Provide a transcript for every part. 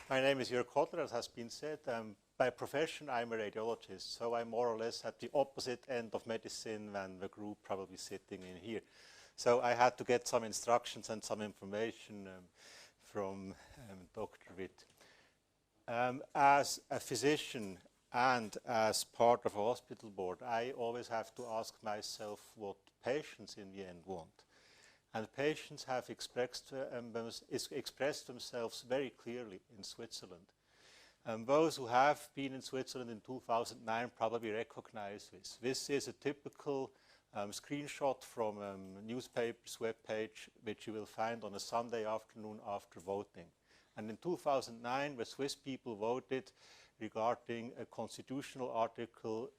My name is Jürg Hodler, as has been said. By profession, I'm a radiologist, so I'm more or less at the opposite end of medicine than the group probably sitting in here. So I had to get some instructions and some information from Dr. Witt. As a physician and as part of a hospital board, I always have to ask myself what patients in the end want. And patients have expressed themselves very clearly in Switzerland. Those who have been in Switzerland in 2009 probably recognize this. This is a typical screenshot from a newspaper's webpage, which you will find on a Sunday afternoon after voting. And in 2009, the Swiss people voted regarding a constitutional article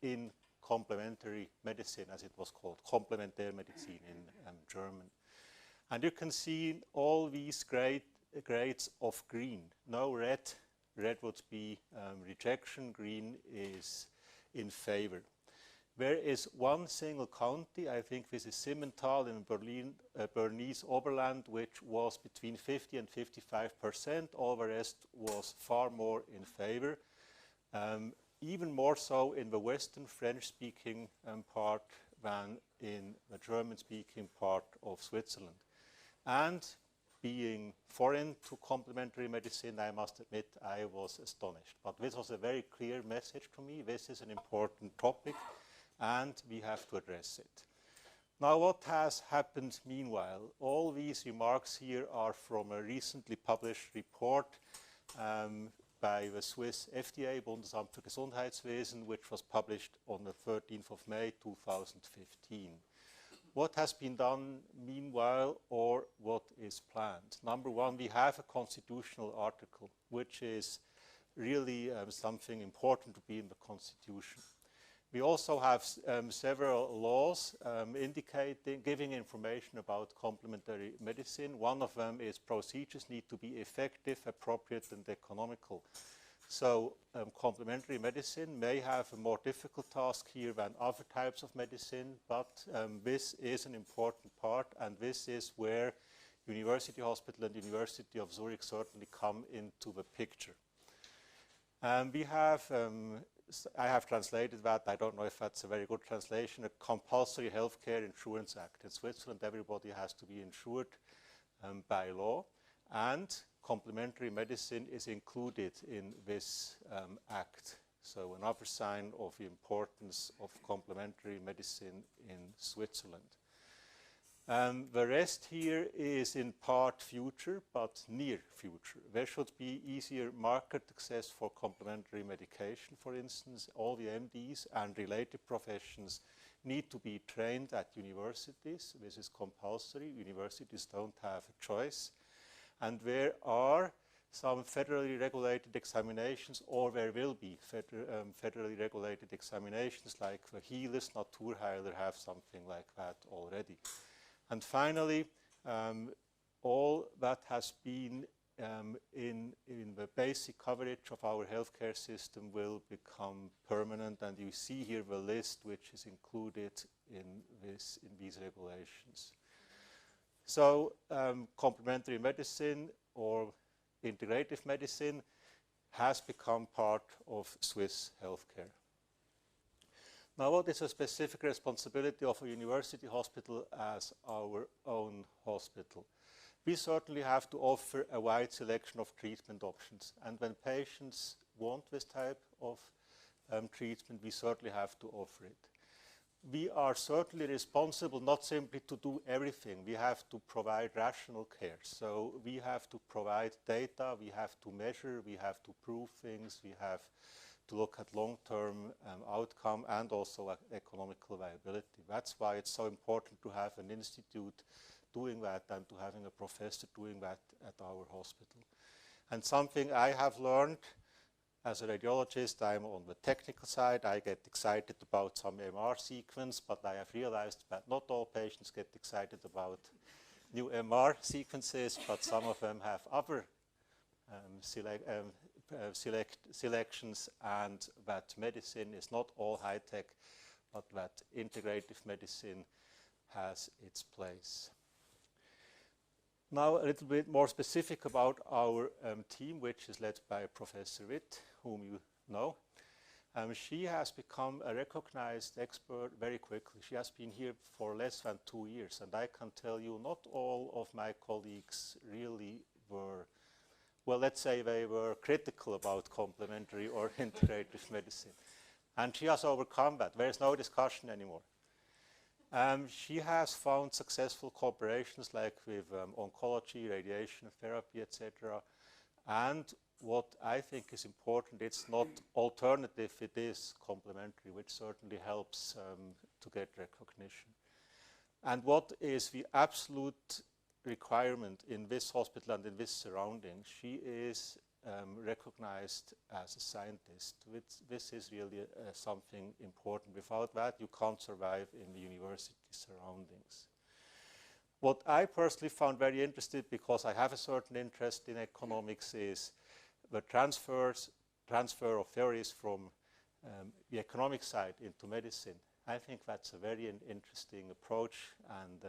in complementary medicine, as it was called, Komplementärmedizin in German. And you can see all these grades of green. No red. Red would be rejection. Green is in favor. There is one single county, I think this is Simmental in Bernese Oberland, which was between 50 and 55%. All the rest was far more in favor. Even more so in the Western French-speaking part than in the German-speaking part of Switzerland. And being foreign to complementary medicine, I must admit I was astonished. But this was a very clear message to me. This is an important topic, and we have to address it. Now, what has happened meanwhile? All these remarks here are from a recently published report by the Swiss FDA, Bundesamt für Gesundheitswesen, which was published on the 13th of May 2015. What has been done meanwhile, or what is planned? Number one, we have a constitutional article, which is really something important to be in the Constitution. We also have several laws giving information about complementary medicine. One of them is procedures need to be effective, appropriate, and economical. So complementary medicine may have a more difficult task here than other types of medicine, but this is an important part, and this is where University Hospital and University of Zurich certainly come into the picture. I have translated that. I don't know if that's a very good translation. A Compulsory Healthcare Insurance Act. In Switzerland, everybody has to be insured by law, and complementary medicine is included in this act. So another sign of the importance of complementary medicine in Switzerland. The rest here is in part future, but near future. There should be easier market access for complementary medication, for instance. All the MDs and related professions need to be trained at universities. This is compulsory. Universities don't have a choice. And there are some federally regulated examinations, or there will be federally regulated examinations, like the Healers, Naturheiler have something like that already. And finally, all that has been in the basic coverage of our healthcare system will become permanent, and you see here the list which is included in these regulations. So complementary medicine or integrative medicine has become part of Swiss healthcare. Now, what is a specific responsibility of a university hospital as our own hospital? We certainly have to offer a wide selection of treatment options. And when patients want this type of treatment, we certainly have to offer it. We are certainly responsible not simply to do everything. We have to provide rational care. So we have to provide data, we have to measure, we have to prove things, we have to look at long-term outcome and also economical viability. That's why it's so important to have an institute doing that and to having a professor doing that at our hospital. And something I have learned as a radiologist, I'm on the technical side. I get excited about some MR sequence, but I have realized that not all patients get excited about new MR sequences, but some of them have other selections, and that medicine is not all high-tech, but that integrative medicine has its place. Now a little bit more specific about our team, which is led by Professor Witt, whom you know. She has become a recognized expert very quickly. She has been here for less than 2 years, and I can tell you not all of my colleagues really were, well, let's say they were critical about complementary or integrative medicine. And she has overcome that. There is no discussion anymore. She has found successful cooperations like with oncology, radiation therapy, etc. And what I think is important, it's not alternative, it is complementary, which certainly helps to get recognition. And what is the absolute requirement in this hospital and in this surrounding? She is recognized as a scientist. This is really something important. Without that, you can't survive in the university surroundings. What I personally found very interesting, because I have a certain interest in economics, is the transfer of theories from the economic side into medicine. I think that's a very interesting approach, and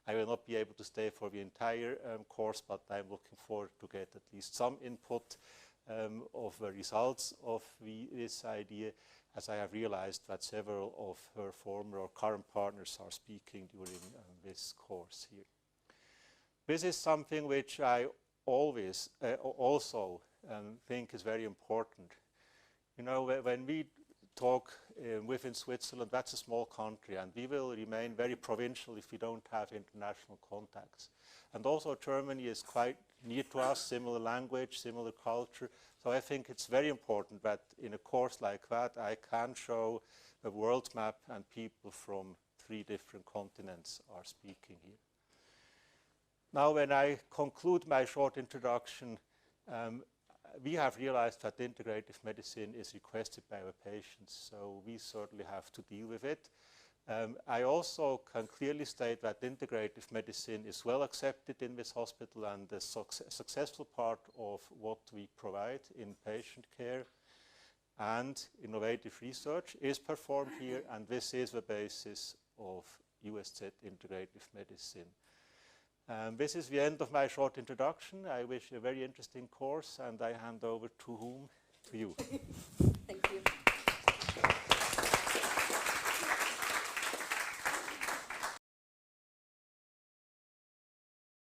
I will not be able to stay for the entire course, but I'm looking forward to get at least some input of the results of this idea, as I have realized that several of her former or current partners are speaking during this course here. This is something which I always also think is very important. You know, when we talk within Switzerland, that's a small country, and we will remain very provincial if we don't have international contacts. And also Germany is quite near to us, similar language, similar culture. So I think it's very important that in a course like that, I can show a world map and people from 3 different continents are speaking here. Now, when I conclude my short introduction, we have realized that integrative medicine is requested by our patients, so we certainly have to deal with it. I also can clearly state that integrative medicine is well accepted in this hospital, and the successful part of what we provide in patient care and innovative research is performed here, and this is the basis of USZ Integrative Medicine. This is the end of my short introduction. I wish you a very interesting course, and I hand over to whom? To you. Thank you.